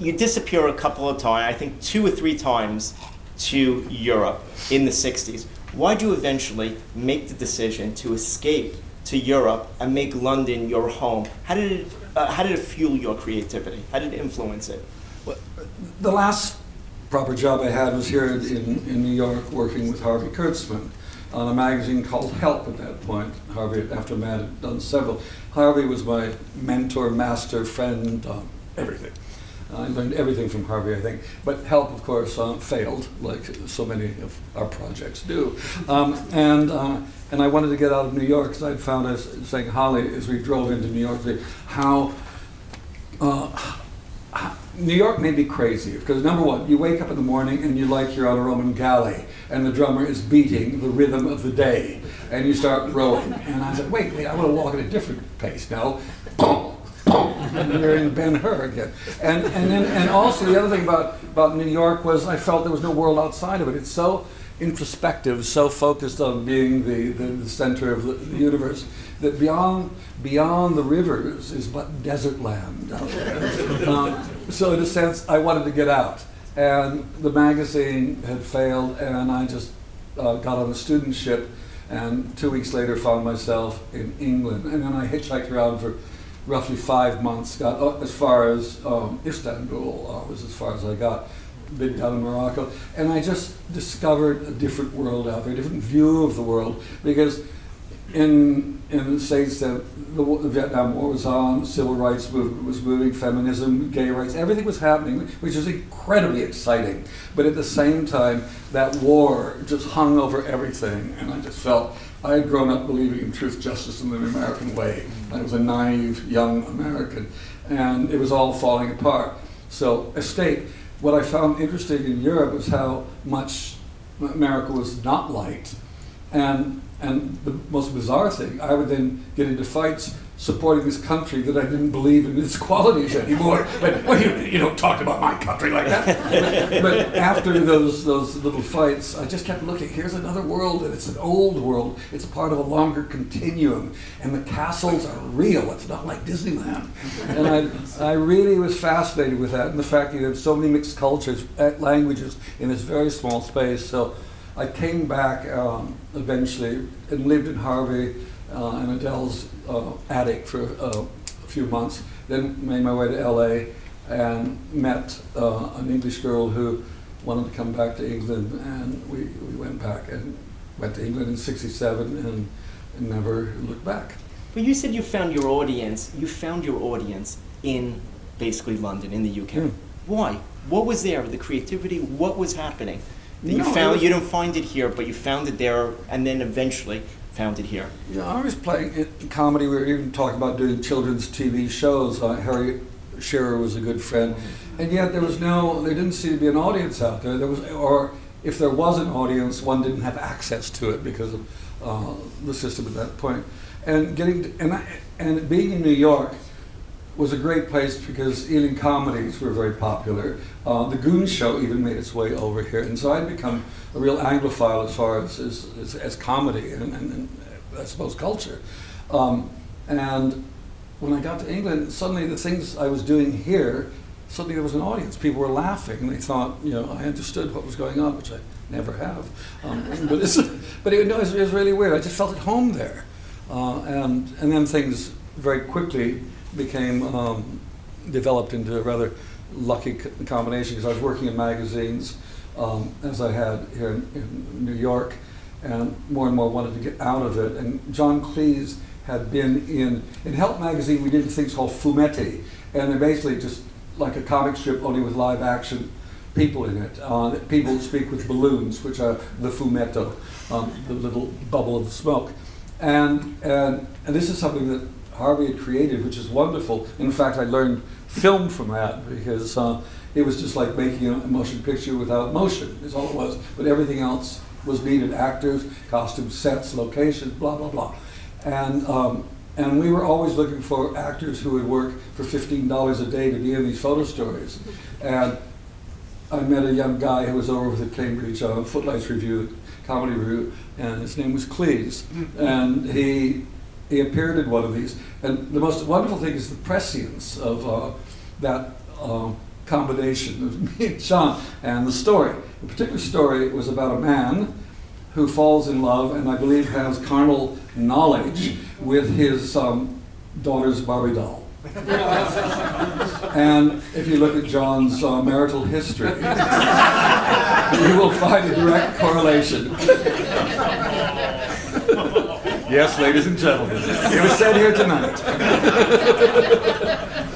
you disappear a couple of times, I think 2 or 3 times, to Europe in the 60s. Why did you eventually make the decision to escape to Europe and make London your home? How did it fuel your creativity? How did it influence it? Well, the last proper job I had was here in New York, working with Harvey Kurtzman on a magazine called Help at that point. Harvey, after Matt, had done several. Harvey was my mentor, master, friend, everything. I learned everything from Harvey, I think. But Help, of course, failed, like so many of our projects do. And I wanted to get out of New York, because I'd found, as saying Holly, as we drove into New York, how New York made me crazy. Because number one, you wake up in the morning and you're on a Roman galley, and the drummer is beating the rhythm of the day, and you start rowing. And I said, wait, I want to walk at a different pace now. And you're in Ben-Hur again. And also the other thing about New York was I felt there was no world outside of it. It's so introspective, so focused on being the center of the universe, that beyond the rivers is but desert land. So in a sense, I wanted to get out. And the magazine had failed, and I just got on a student ship, and 2 weeks later found myself in England. And then I hitchhiked around for roughly 5 months, got as far as Istanbul, was as far as I got, been down in Morocco, and I just discovered a different world out there, a different view of the world, because in the States the Vietnam War was on, civil rights movement was moving, feminism, gay rights, everything was happening, which was incredibly exciting. But at the same time, that war just hung over everything, and I just felt I had grown up believing in truth, justice, and the American way. I was a naive young American, and it was all falling apart. So escape. What I found interesting in Europe was how much America was not liked. And the most bizarre thing, I would then get into fights supporting this country that I didn't believe in its qualities anymore. But well, you don't talk about my country like that. But after those little fights, I just kept looking. Here's another world, and it's an old world. It's part of a longer continuum, and the castles are real. It's not like Disneyland. And I really was fascinated with that, and the fact that you have so many mixed cultures, languages in this very small space. So I came back eventually and lived in Harvey and Adele's attic for a few months, then made my way to LA and met an English girl who wanted to come back to England, and we went back and went to England in '67 and never looked back. But you said you found your audience in basically London, in the UK. Why? What was there, the creativity, what was happening? That you don't find it here, but you found it there, and then eventually found it here. Yeah, I was playing comedy. We were even talking about doing children's TV shows. Harry Shearer was a good friend, and yet there didn't seem to be an audience out there. Or if there was an audience, one didn't have access to it because of the system at that point. And being in New York was a great place because Ealing comedies were very popular. The Goon Show even made its way over here, and so I'd become a real Anglophile as far as comedy and I suppose culture. And when I got to England, suddenly the things I was doing here, suddenly there was an audience. People were laughing, and they thought, I understood what was going on, which I never have. But it was really weird. I just felt at home there, and then things very quickly became developed into a rather lucky combination, because I was working in magazines as I had here in New York, and more wanted to get out of it. And John Cleese had been in Help magazine. We did things called fumetti, and they're basically just like a comic strip, only with live action people in it. People speak with balloons, which are the fumetto, the little bubble of smoke. And this is something that Harvey had created, which is wonderful. In fact, I learned film from that, because it was just like making a motion picture without motion, is all it was. But everything else was needed: actors, costumes, sets, locations, blah, blah, blah. And we were always looking for actors who would work for $15 a day to be in these photo stories. And I met a young guy who was over with the Cambridge Footlights Review, comedy review, and his name was Cleese. And he appeared in one of these. And the most wonderful thing is the prescience of that combination of me and Sean. And the story, the particular story was about a man who falls in love and I believe has carnal knowledge with his daughter's Barbie doll. And if you look at John's marital history, you will find a direct correlation. Yes, ladies and gentlemen, it was said here tonight.